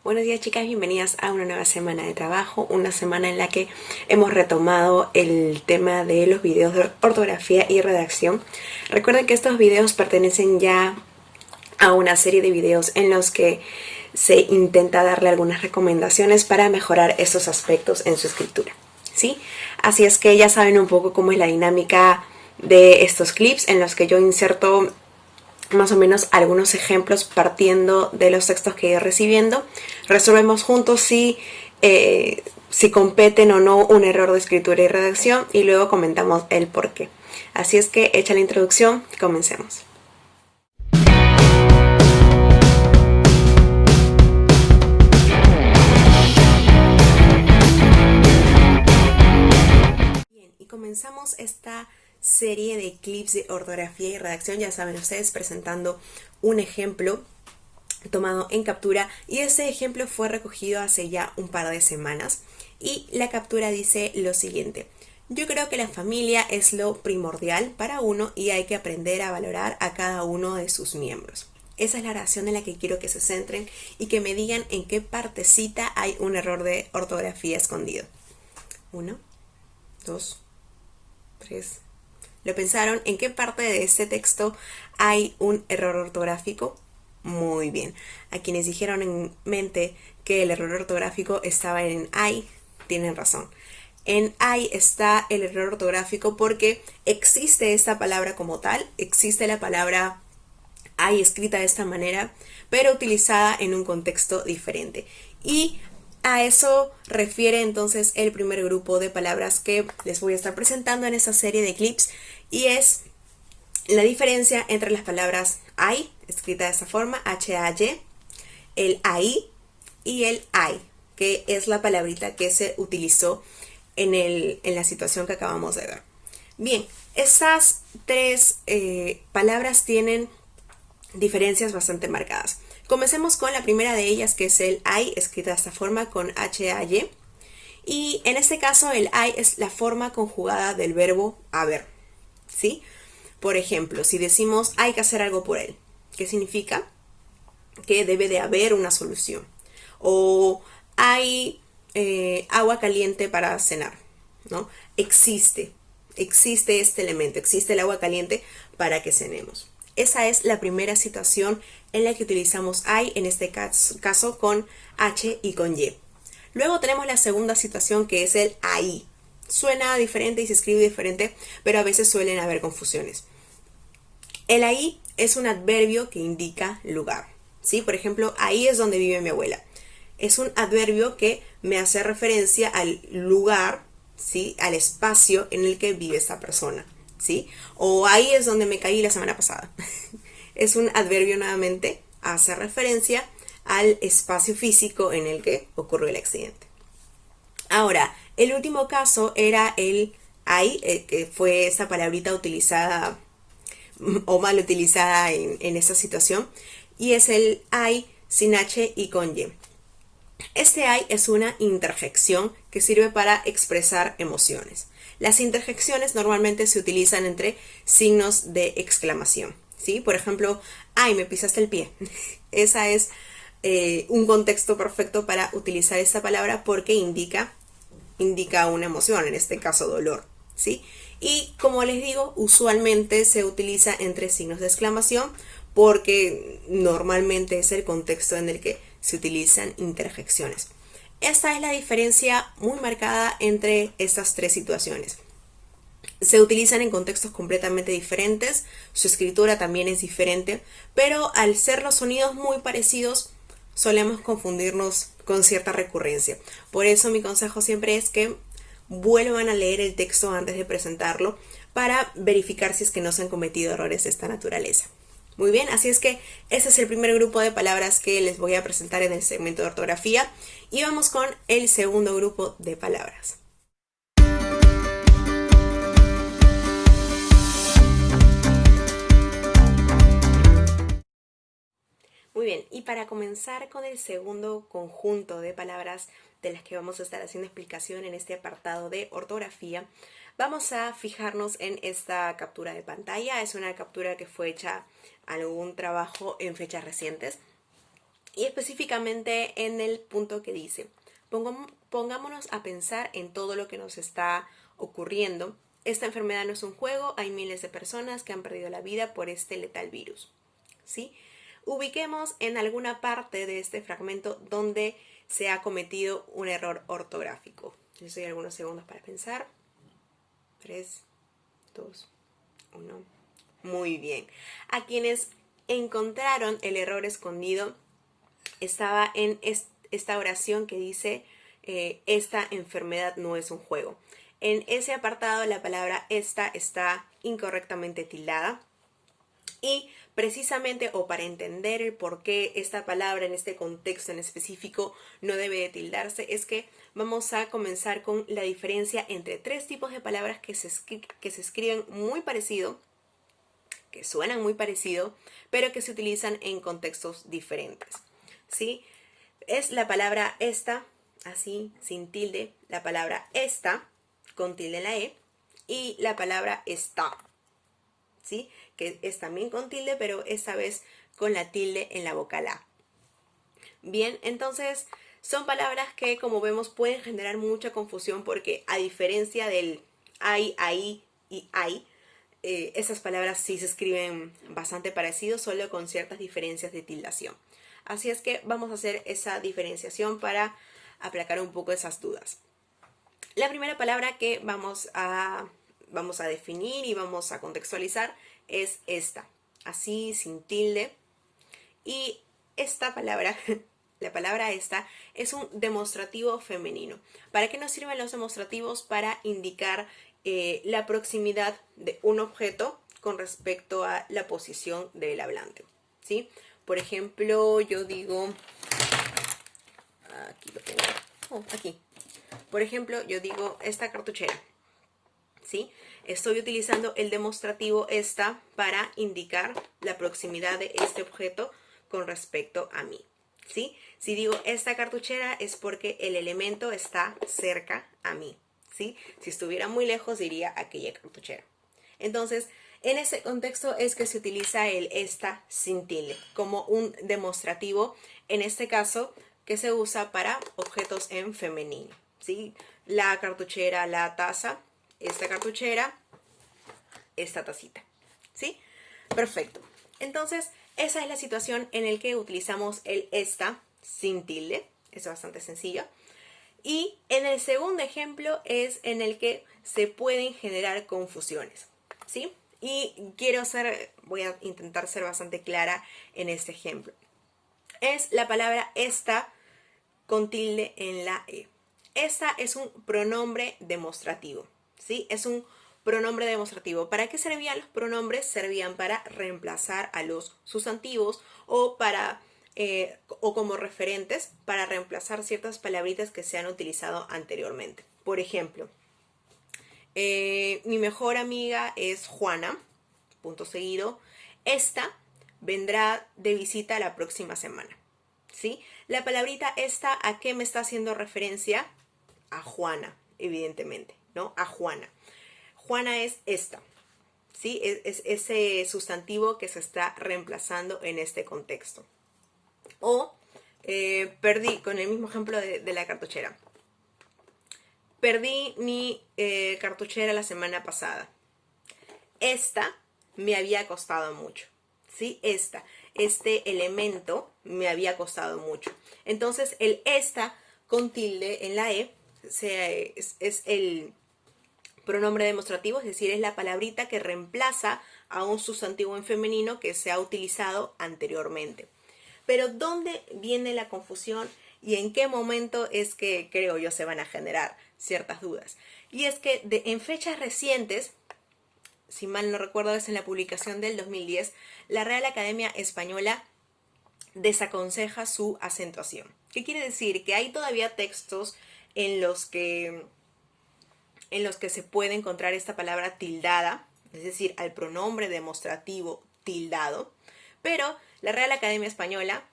Buenos días chicas, bienvenidas a una nueva semana de trabajo, una semana en la que hemos retomado el tema de los videos de ortografía y redacción. Recuerden que estos videos pertenecen ya a una serie de videos en los que se intenta darle algunas recomendaciones para mejorar esos aspectos en su escritura, ¿sí? Así es que ya saben un poco cómo es la dinámica de estos clips en los que yo inserto más o menos algunos ejemplos partiendo de los textos que he ido recibiendo. Resolvemos juntos si competen o no un error de escritura y redacción y luego comentamos el por qué. Así es que hecha la introducción, comencemos. Bien, y comenzamos esta serie de clips de ortografía y redacción, ya saben ustedes, presentando un ejemplo tomado en captura, y ese ejemplo fue recogido hace ya un par de semanas y la captura dice lo siguiente: yo creo que la familia es lo primordial para uno y hay que aprender a valorar a cada uno de sus miembros. Esa es la oración en la que quiero que se centren y que me digan en qué partecita hay un error de ortografía escondido. 1, 2, 3. ¿Lo pensaron? ¿En qué parte de este texto hay un error ortográfico? Muy bien. A quienes dijeron en mente que el error ortográfico estaba en I, tienen razón. En I está el error ortográfico porque existe esta palabra como tal, existe la palabra I escrita de esta manera, pero utilizada en un contexto diferente. Y a eso refiere entonces el primer grupo de palabras que les voy a estar presentando en esta serie de clips, y es la diferencia entre las palabras I, escrita de esta forma, H-A-Y, el AI y el I, que es la palabrita que se utilizó en la situación que acabamos de ver. Bien, estas tres palabras tienen diferencias bastante marcadas. Comencemos con la primera de ellas, que es el I, escrita de esta forma con H-A-Y. Y en este caso el I es la forma conjugada del verbo haber, ¿sí? Por ejemplo, si decimos hay que hacer algo por él, ¿qué significa? Que debe de haber una solución. O hay agua caliente para cenar, ¿no? Existe este elemento, existe el agua caliente para que cenemos. Esa es la primera situación en la que utilizamos I, en este caso con H y con Y. Luego tenemos la segunda situación, que es el ahí. Suena diferente y se escribe diferente, pero a veces suelen haber confusiones. El ahí es un adverbio que indica lugar, ¿sí? Por ejemplo, ahí es donde vive mi abuela. Es un adverbio que me hace referencia al lugar, ¿sí? Al espacio en el que vive esta persona, ¿sí? O ahí es donde me caí la semana pasada. Es un adverbio, nuevamente, hace referencia al espacio físico en el que ocurrió el accidente. Ahora, el último caso era el ahí, que fue esa palabrita utilizada o mal utilizada en esta situación, y es el I sin H y con Y. Este I es una interjección que sirve para expresar emociones. Las interjecciones normalmente se utilizan entre signos de exclamación, ¿sí? Por ejemplo, ay, me pisaste el pie. Esa es un contexto perfecto para utilizar esta palabra porque indica una emoción, en este caso dolor, ¿sí? Y como les digo, usualmente se utiliza entre signos de exclamación porque normalmente es el contexto en el que se utilizan interjecciones. Esta es la diferencia muy marcada entre estas tres situaciones. Se utilizan en contextos completamente diferentes, su escritura también es diferente, pero al ser los sonidos muy parecidos, solemos confundirnos con cierta recurrencia. Por eso mi consejo siempre es que vuelvan a leer el texto antes de presentarlo para verificar si es que no se han cometido errores de esta naturaleza. Muy bien, así es que ese es el primer grupo de palabras que les voy a presentar en el segmento de ortografía, y vamos con el segundo grupo de palabras. Muy bien, y para comenzar con el segundo conjunto de palabras de las que vamos a estar haciendo explicación en este apartado de ortografía, vamos a fijarnos en esta captura de pantalla. Es una captura que fue hecha algún trabajo en fechas recientes. y específicamente en el punto que dice, pongámonos a pensar en todo lo que nos está ocurriendo. Esta enfermedad no es un juego, hay miles de personas que han perdido la vida por este letal virus, ¿sí? Ubiquemos en alguna parte de este fragmento donde se ha cometido un error ortográfico. Les doy algunos segundos para pensar. 3, 2, 1. Muy bien. A quienes encontraron el error escondido estaba en esta oración que dice esta enfermedad no es un juego. En ese apartado la palabra esta está incorrectamente tildada. Y precisamente, o para entender el por qué esta palabra en este contexto en específico no debe de tildarse, es que vamos a comenzar con la diferencia entre tres tipos de palabras que se escriben muy parecido, que suenan muy parecido, pero que se utilizan en contextos diferentes, ¿sí? Es la palabra esta, así, sin tilde, la palabra esta, con tilde en la E, y la palabra está, ¿sí? Que es también con tilde, pero esta vez con la tilde en la vocal A. Bien, entonces son palabras que, como vemos, pueden generar mucha confusión porque, a diferencia del hay, ahí y hay, esas palabras sí se escriben bastante parecidos, solo con ciertas diferencias de tildación. Así es que vamos a hacer esa diferenciación para aplacar un poco esas dudas. La primera palabra que vamos a definir y vamos a contextualizar es esta, así sin tilde. Y esta palabra, la palabra esta, es un demostrativo femenino. ¿Para qué nos sirven los demostrativos? Para indicar la proximidad de un objeto con respecto a la posición del hablante, ¿sí? Por ejemplo, yo digo, aquí lo tengo, aquí. Por ejemplo, yo digo esta cartuchera, ¿sí? Estoy utilizando el demostrativo esta para indicar la proximidad de este objeto con respecto a mí, ¿sí? Si digo esta cartuchera es porque el elemento está cerca a mí, ¿sí? Si estuviera muy lejos diría aquella cartuchera. Entonces, en ese contexto es que se utiliza el esta sin tilde como un demostrativo, en este caso, que se usa para objetos en femenino, ¿sí? La cartuchera, la taza, esta cartuchera, esta tacita, ¿sí? Perfecto. Entonces, esa es la situación en la que utilizamos el esta sin tilde. Es bastante sencillo. Y en el segundo ejemplo es en el que se pueden generar confusiones, ¿sí? Y voy a intentar ser bastante clara en este ejemplo. Es la palabra esta con tilde en la E. Esta es un pronombre demostrativo, ¿sí? Es un pronombre demostrativo. ¿Para qué servían los pronombres? Servían para reemplazar a los sustantivos o como referentes para reemplazar ciertas palabritas que se han utilizado anteriormente. Por ejemplo, mi mejor amiga es Juana, punto seguido. Esta vendrá de visita la próxima semana, ¿sí? La palabrita esta, ¿a qué me está haciendo referencia? A Juana, evidentemente, ¿no? A Juana. Juana es esta, ¿sí? Es ese sustantivo que se está reemplazando en este contexto. O perdí, con el mismo ejemplo de la cartuchera. Perdí mi cartuchera la semana pasada. Esta me había costado mucho, ¿sí? Este elemento me había costado mucho. Entonces, el esta con tilde en la E es el pronombre demostrativo, es decir, es la palabrita que reemplaza a un sustantivo en femenino que se ha utilizado anteriormente. Pero ¿dónde viene la confusión y en qué momento es que, creo yo, se van a generar ciertas dudas? Y es que en fechas recientes, si mal no recuerdo, es en la publicación del 2010, la Real Academia Española desaconseja su acentuación. ¿Qué quiere decir? Que hay todavía textos en los que se puede encontrar esta palabra tildada, es decir, al pronombre demostrativo tildado, pero la Real Academia Española,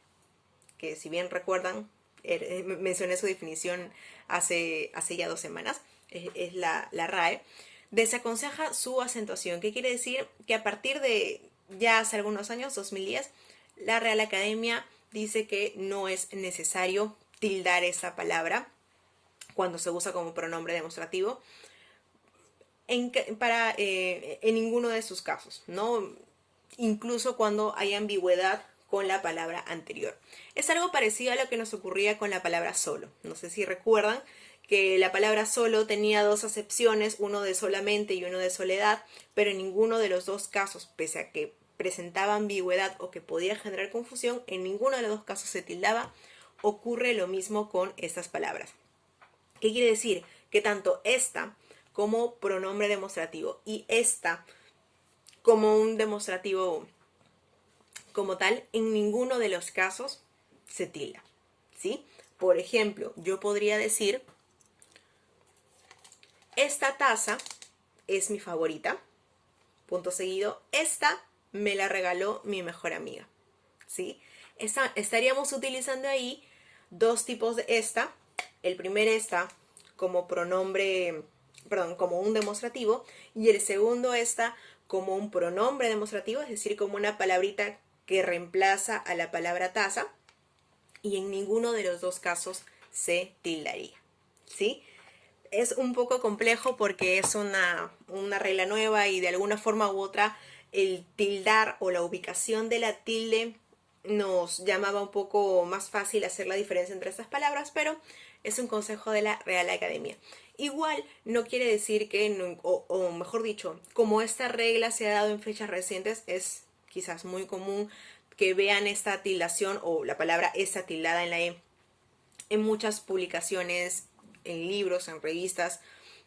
que si bien recuerdan, mencioné su definición hace ya 2 semanas, es la RAE, desaconseja su acentuación. ¿Qué quiere decir? Que a partir de ya hace algunos años, 2010, la Real Academia dice que no es necesario tildar esa palabra cuando se usa como pronombre demostrativo en ninguno de sus casos, ¿no? Incluso cuando hay ambigüedad con la palabra anterior. Es algo parecido a lo que nos ocurría con la palabra solo. No sé si recuerdan que la palabra solo tenía dos acepciones, uno de solamente y uno de soledad, pero en ninguno de los dos casos, pese a que presentaba ambigüedad o que podía generar confusión, en ninguno de los dos casos se tildaba. Ocurre lo mismo con estas palabras. ¿Qué quiere decir? Que tanto esta como pronombre demostrativo y esta como un demostrativo como tal, en ninguno de los casos se tilda, ¿sí? Por ejemplo, yo podría decir, esta taza es mi favorita, punto seguido, esta me la regaló mi mejor amiga, ¿sí? Estaríamos utilizando ahí dos tipos de esta. El primer esta como pronombre, perdón, como un demostrativo, y el segundo esta como un pronombre demostrativo, es decir, como una palabrita que reemplaza a la palabra taza, y en ninguno de los dos casos se tildaría, ¿sí? Es un poco complejo porque es una regla nueva y de alguna forma u otra el tildar o la ubicación de la tilde nos llamaba un poco más fácil hacer la diferencia entre estas palabras, pero es un consejo de la Real Academia. Igual no quiere decir que, o mejor dicho, como esta regla se ha dado en fechas recientes, es quizás muy común que vean esta tildación o la palabra esta tildada en la E en muchas publicaciones, en libros, en revistas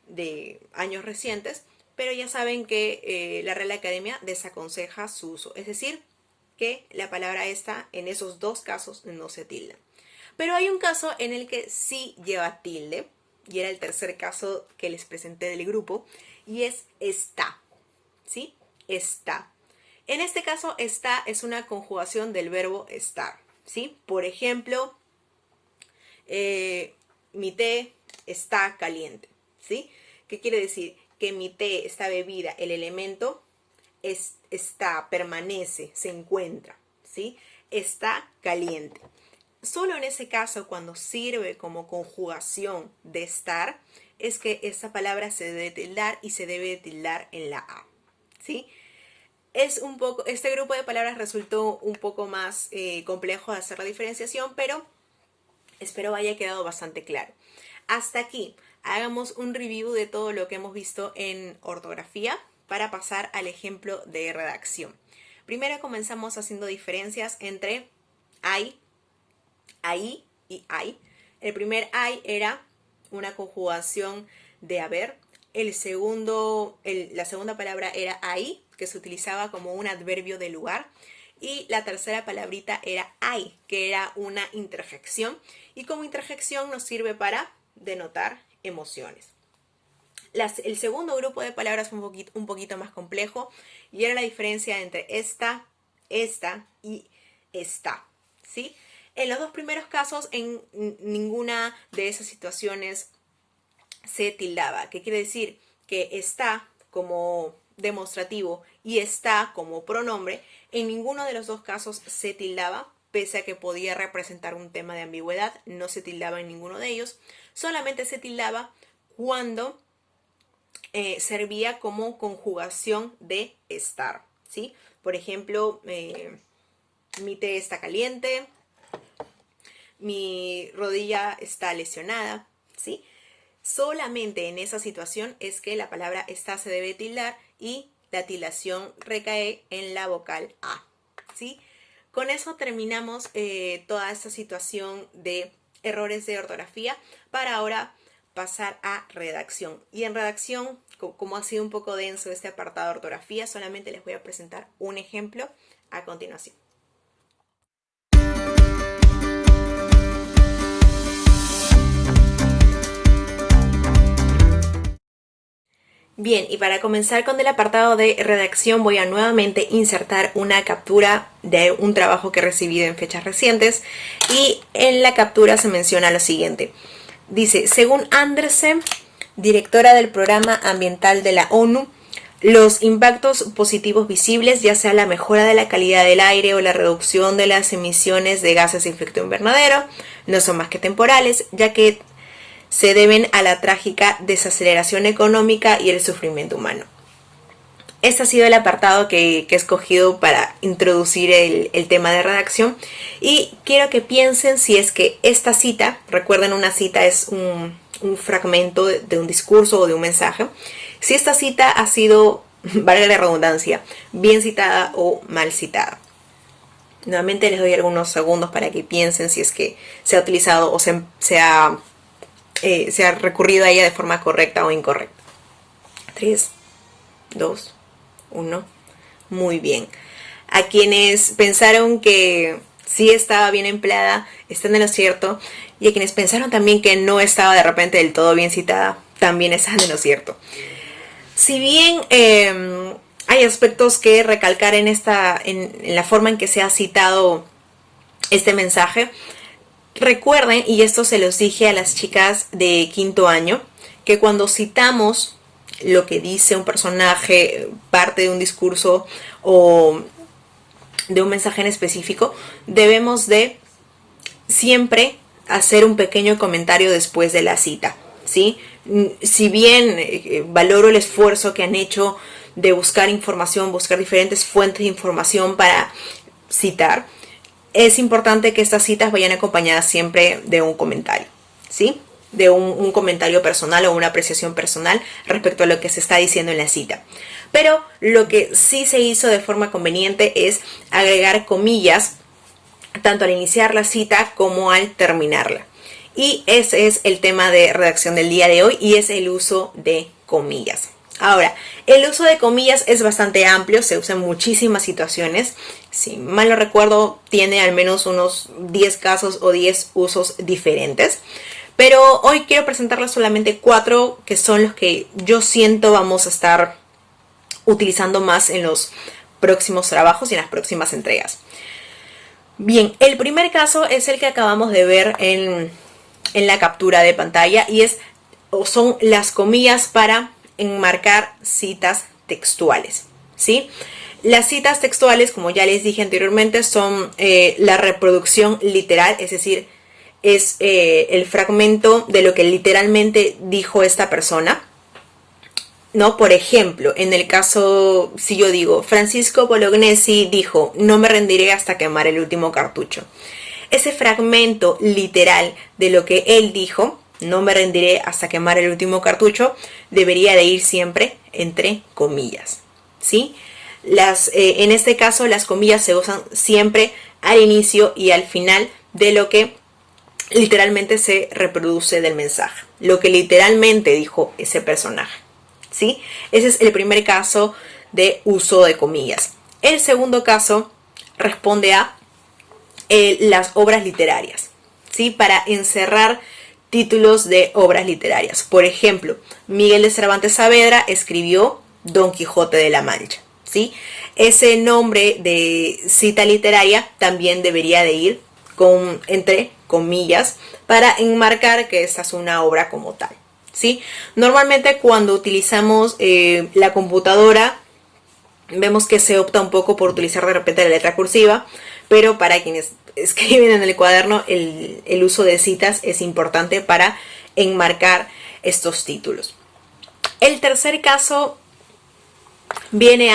de años recientes, pero ya saben que la Real Academia desaconseja su uso, es decir, que la palabra esta en esos dos casos no se tilda. Pero hay un caso en el que sí lleva tilde, y era el tercer caso que les presenté del grupo, y es está, ¿sí? Está. En este caso, está es una conjugación del verbo estar, ¿sí? Por ejemplo, mi té está caliente, ¿sí? ¿Qué quiere decir? Que mi té, esta bebida, el elemento está, permanece, se encuentra, ¿sí? Está caliente. Solo en ese caso, cuando sirve como conjugación de estar, es que esta palabra se debe tildar y se debe tildar en la A, ¿sí? Este grupo de palabras resultó un poco más complejo de hacer la diferenciación, pero espero haya quedado bastante claro. Hasta aquí, hagamos un review de todo lo que hemos visto en ortografía para pasar al ejemplo de redacción. Primero comenzamos haciendo diferencias entre hay, ahí y hay. El primer hay era una conjugación de haber. La segunda palabra era ahí, que se utilizaba como un adverbio de lugar. Y la tercera palabrita era hay, que era una interjección. Y como interjección nos sirve para denotar emociones. El segundo grupo de palabras fue un poquito más complejo y era la diferencia entre esta y está, ¿sí? En los dos primeros casos, en ninguna de esas situaciones se tildaba. ¿Qué quiere decir? Que está como demostrativo y está como pronombre, en ninguno de los dos casos se tildaba, pese a que podía representar un tema de ambigüedad, no se tildaba en ninguno de ellos, solamente se tildaba cuando servía como conjugación de estar, ¿sí? Por ejemplo, mi té está caliente, mi rodilla está lesionada, ¿sí? Solamente en esa situación es que la palabra está se debe tildar y la tildación recae en la vocal A, ¿sí? Con eso terminamos toda esta situación de errores de ortografía para ahora pasar a redacción. Y en redacción, como ha sido un poco denso este apartado de ortografía, solamente les voy a presentar un ejemplo a continuación. Bien, y para comenzar con el apartado de redacción voy a nuevamente insertar una captura de un trabajo que he recibido en fechas recientes y en la captura se menciona lo siguiente. Dice, según Andersen, directora del Programa Ambiental de la ONU, Los impactos positivos visibles, ya sea la mejora de la calidad del aire o la reducción de las emisiones de gases de efecto invernadero, no son más que temporales, ya que se deben a la trágica desaceleración económica y el sufrimiento humano. Este ha sido el apartado que he escogido para introducir el tema de redacción, y quiero que piensen si es que esta cita, recuerden, una cita es un fragmento de un discurso o de un mensaje, si esta cita ha sido, valga la redundancia, bien citada o mal citada. Nuevamente les doy algunos segundos para que piensen si es que se ha utilizado o se ha recurrido a ella de forma correcta o incorrecta. 3, 2, 1. Muy bien. A quienes pensaron que sí estaba bien empleada, están en lo cierto. Y a quienes pensaron también que no estaba de repente del todo bien citada, también están en lo cierto. Si bien hay aspectos que recalcar en la forma en que se ha citado este mensaje, recuerden, y esto se los dije a las chicas de quinto año, que cuando citamos lo que dice un personaje, parte de un discurso o de un mensaje en específico, debemos de siempre hacer un pequeño comentario después de la cita, ¿sí? Si bien valoro el esfuerzo que han hecho de buscar información, buscar diferentes fuentes de información para citar, es importante que estas citas vayan acompañadas siempre de un comentario, ¿sí? De un comentario personal o una apreciación personal respecto a lo que se está diciendo en la cita. Pero lo que sí se hizo de forma conveniente es agregar comillas tanto al iniciar la cita como al terminarla. Y ese es el tema de redacción del día de hoy, y es el uso de comillas. Ahora, el uso de comillas es bastante amplio, se usa en muchísimas situaciones. Si mal no recuerdo, tiene al menos unos 10 casos o 10 usos diferentes. Pero hoy quiero presentarles solamente 4 que son los que yo siento vamos a estar utilizando más en los próximos trabajos y en las próximas entregas. Bien, el primer caso es el que acabamos de ver en la captura de pantalla, y son las comillas para enmarcar citas textuales, ¿sí? Las citas textuales, como ya les dije anteriormente, son la reproducción literal, es decir, es el fragmento de lo que literalmente dijo esta persona, ¿no? Por ejemplo, en el caso, si yo digo, Francisco Bolognesi dijo, no me rendiré hasta quemar el último cartucho. Ese fragmento literal de lo que él dijo, no me rendiré hasta quemar el último cartucho, debería de ir siempre entre comillas, ¿sí? En este caso, las comillas se usan siempre al inicio y al final de lo que literalmente se reproduce del mensaje, lo que literalmente dijo ese personaje, ¿sí? Ese es el primer caso de uso de comillas. El segundo caso responde a las obras literarias, ¿sí? Para encerrar títulos de obras literarias. Por ejemplo, Miguel de Cervantes Saavedra escribió Don Quijote de la Mancha, ¿sí? Ese nombre de cita literaria también debería de ir entre comillas para enmarcar que esta es una obra como tal, ¿sí? Normalmente cuando utilizamos la computadora vemos que se opta un poco por utilizar de repente la letra cursiva, pero para quienes escriben en el cuaderno el uso de citas es importante para enmarcar estos títulos. El tercer caso viene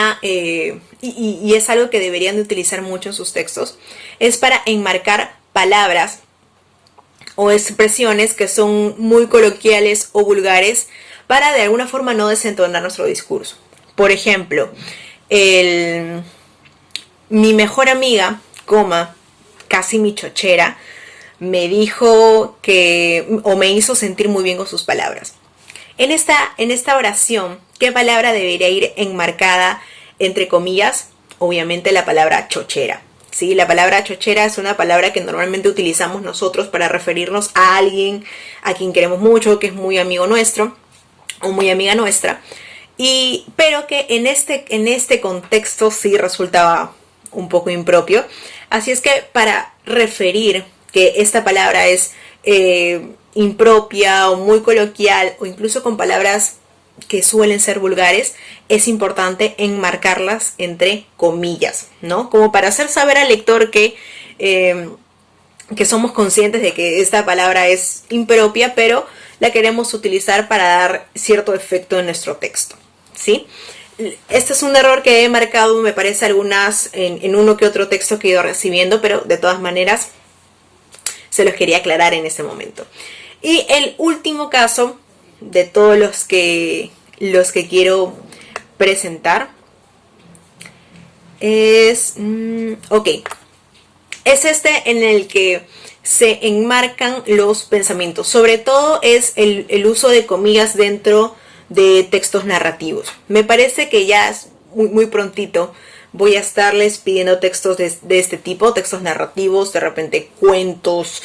y es algo que deberían de utilizar mucho en sus textos, es para enmarcar palabras o expresiones que son muy coloquiales o vulgares para de alguna forma no desentonar nuestro discurso. Por ejemplo, mi mejor amiga, casi mi chochera, me dijo o me hizo sentir muy bien con sus palabras. En esta oración, ¿qué palabra debería ir enmarcada entre comillas? Obviamente la palabra chochera, ¿sí? La palabra chochera es una palabra que normalmente utilizamos nosotros para referirnos a alguien a quien queremos mucho, que es muy amigo nuestro o muy amiga nuestra, pero que en este contexto sí resultaba un poco impropio. Así es que para referir que esta palabra es impropia o muy coloquial, o incluso con palabras que suelen ser vulgares, es importante enmarcarlas entre comillas, ¿no? Como para hacer saber al lector que somos conscientes de que esta palabra es impropia, pero la queremos utilizar para dar cierto efecto en nuestro texto, ¿sí? Este es un error que he marcado, me parece, algunas en uno que otro texto que he ido recibiendo, pero de todas maneras se los quería aclarar en este momento. Y el último caso de todos los que quiero presentar es es este en el que se enmarcan los pensamientos. Sobre todo es el uso de comillas dentro de textos narrativos. Me parece que ya es muy prontito voy a estarles pidiendo textos de este tipo, textos narrativos, de repente cuentos,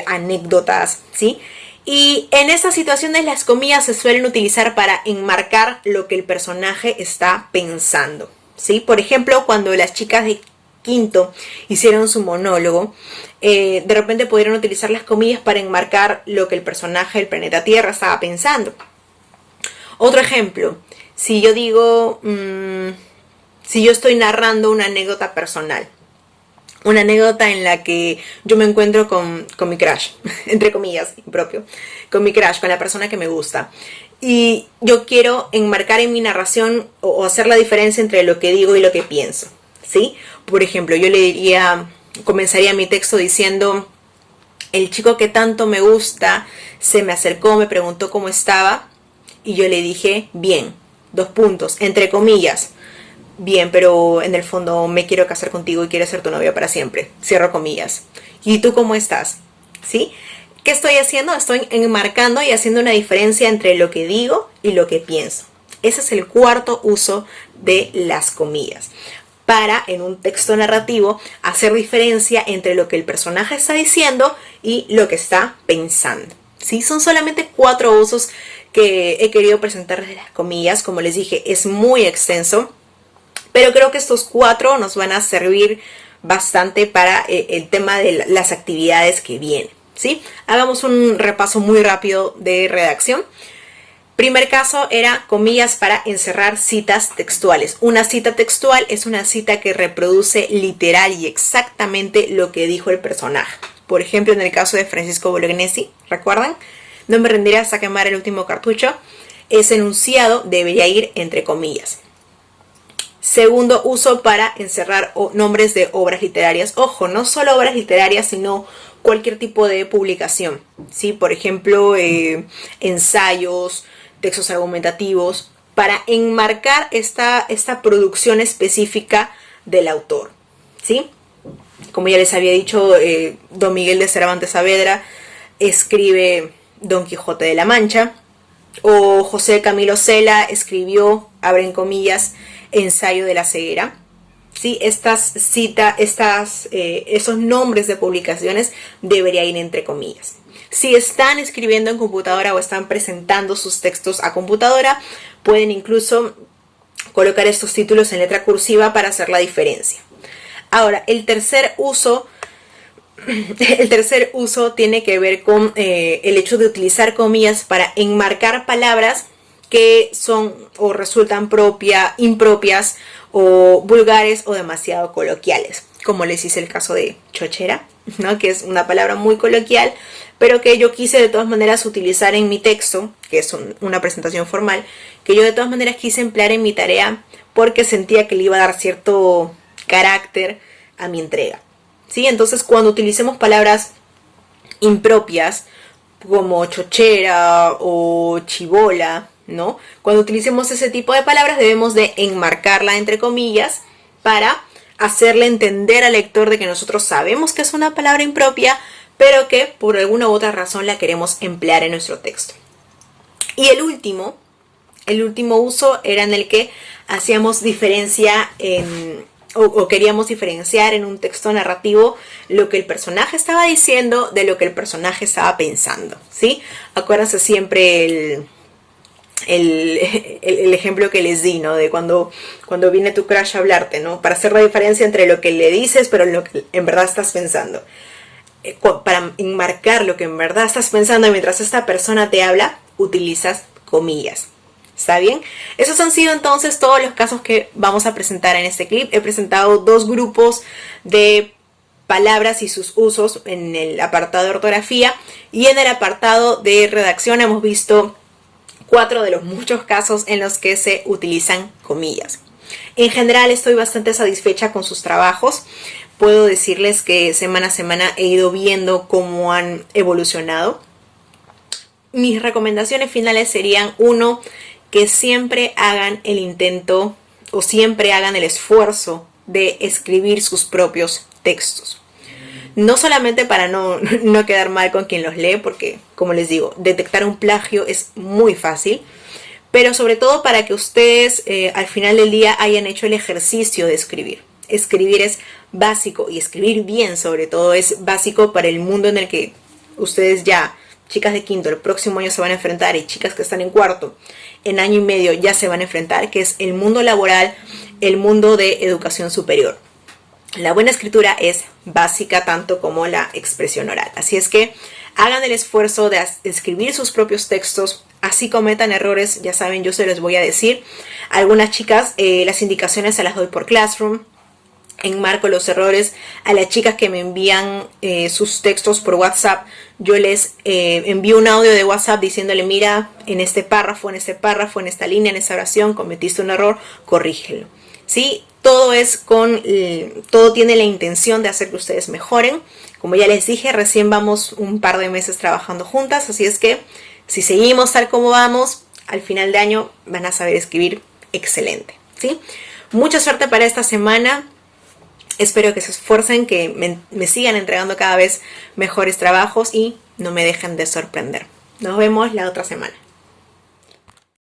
anécdotas, ¿sí? Y en estas situaciones las comillas se suelen utilizar para enmarcar lo que el personaje está pensando, ¿sí? Por ejemplo, cuando las chicas de quinto hicieron su monólogo, de repente pudieron utilizar las comillas para enmarcar lo que el personaje del planeta Tierra estaba pensando. Otro ejemplo, si yo digo, si yo estoy narrando una anécdota personal, una anécdota en la que yo me encuentro con mi crush, entre comillas, propio, con mi crush, con la persona que me gusta, y yo quiero enmarcar en mi narración o hacer la diferencia entre lo que digo y lo que pienso, ¿sí? Por ejemplo, yo le diría, comenzaría mi texto diciendo: el chico que tanto me gusta se me acercó, me preguntó cómo estaba y yo le dije bien, entre comillas, bien, pero en el fondo me quiero casar contigo y quiero ser tu novia para siempre, cierro comillas. ¿Y tú cómo estás? ¿Sí? ¿Qué estoy haciendo? Estoy enmarcando y haciendo una diferencia entre lo que digo y lo que pienso. Ese es el cuarto uso de las comillas, para en un texto narrativo hacer diferencia entre lo que el personaje está diciendo y lo que está pensando, ¿sí? Son solamente 4 usos que he querido presentarles de las comillas. Como les dije, es muy extenso, pero creo que estos 4 nos van a servir bastante para el tema de las actividades que vienen, ¿sí? Hagamos un repaso muy rápido de redacción. Primer caso era comillas para encerrar citas textuales. Una cita textual es una cita que reproduce literal y exactamente lo que dijo el personaje. Por ejemplo, en el caso de Francisco Bolognesi, ¿recuerdan? No me rendiré hasta quemar el último cartucho. Ese enunciado debería ir entre comillas. Segundo uso, para encerrar nombres de obras literarias. Ojo, no solo obras literarias, sino cualquier tipo de publicación, ¿sí? Por ejemplo, ensayos, textos argumentativos, para enmarcar esta producción específica del autor, ¿sí? Como ya les había dicho, Don Miguel de Cervantes Saavedra escribe Don Quijote de la Mancha, o José Camilo Cela escribió, abren comillas, Ensayo de la ceguera, ¿sí? Esos nombres de publicaciones deberían ir entre comillas. Si están escribiendo en computadora o están presentando sus textos a computadora, pueden incluso colocar estos títulos en letra cursiva para hacer la diferencia. Ahora, el tercer uso tiene que ver con el hecho de utilizar comillas para enmarcar palabras que son o resultan impropias o vulgares o demasiado coloquiales, como les hice el caso de chochera, ¿no? Que es una palabra muy coloquial, pero que yo quise de todas maneras utilizar en mi texto, que es una presentación formal, que yo de todas maneras quise emplear en mi tarea porque sentía que le iba a dar cierto carácter a mi entrega, ¿sí? Entonces, cuando utilicemos palabras impropias como chochera o chibola, ¿no? Cuando utilicemos ese tipo de palabras debemos de enmarcarla entre comillas para hacerle entender al lector de que nosotros sabemos que es una palabra impropia, pero que por alguna u otra razón la queremos emplear en nuestro texto. Y el último uso era en el que hacíamos diferencia o queríamos diferenciar en un texto narrativo lo que el personaje estaba diciendo de lo que el personaje estaba pensando, ¿sí? Acuérdense siempre el ejemplo que les di, ¿no? De cuando viene tu crush a hablarte, ¿no? Para hacer la diferencia entre lo que le dices, pero lo que en verdad estás pensando. Para enmarcar lo que en verdad estás pensando mientras esta persona te habla, utilizas comillas, ¿Está bien? Esos han sido entonces todos los casos que vamos a presentar en este clip. He presentado dos grupos de palabras y sus usos en el apartado de ortografía, y en el apartado de redacción hemos visto 4 de los muchos casos en los que se utilizan comillas. En general estoy bastante satisfecha con sus trabajos. Puedo decirles que semana a semana he ido viendo cómo han evolucionado. Mis recomendaciones finales serían: 1, que siempre hagan el intento o siempre hagan el esfuerzo de escribir sus propios textos. No solamente para no quedar mal con quien los lee, porque, como les digo, detectar un plagio es muy fácil, pero sobre todo para que ustedes al final del día hayan hecho el ejercicio de escribir. Escribir es básico, y escribir bien sobre todo es básico para el mundo en el que ustedes ya, chicas de quinto, el próximo año se van a enfrentar, y chicas que están en cuarto, en año y medio ya se van a enfrentar, que es el mundo laboral, el mundo de educación superior. La buena escritura es básica tanto como la expresión oral. Así es que hagan el esfuerzo de escribir sus propios textos. Así cometan errores, ya saben, yo se los voy a decir. Algunas chicas, las indicaciones se las doy por Classroom. Enmarco los errores a las chicas que me envían sus textos por WhatsApp. Yo les envío un audio de WhatsApp diciéndole: mira, en este párrafo, en esta línea, en esta oración cometiste un error, corrígelo. ¿Sí? Todo tiene la intención de hacer que ustedes mejoren. Como ya les dije, recién vamos un par de meses trabajando juntas, así es que si seguimos tal como vamos, al final de año van a saber escribir excelente, ¿sí? Mucha suerte para esta semana. Espero que se esfuercen, que me sigan entregando cada vez mejores trabajos y no me dejen de sorprender. Nos vemos la otra semana.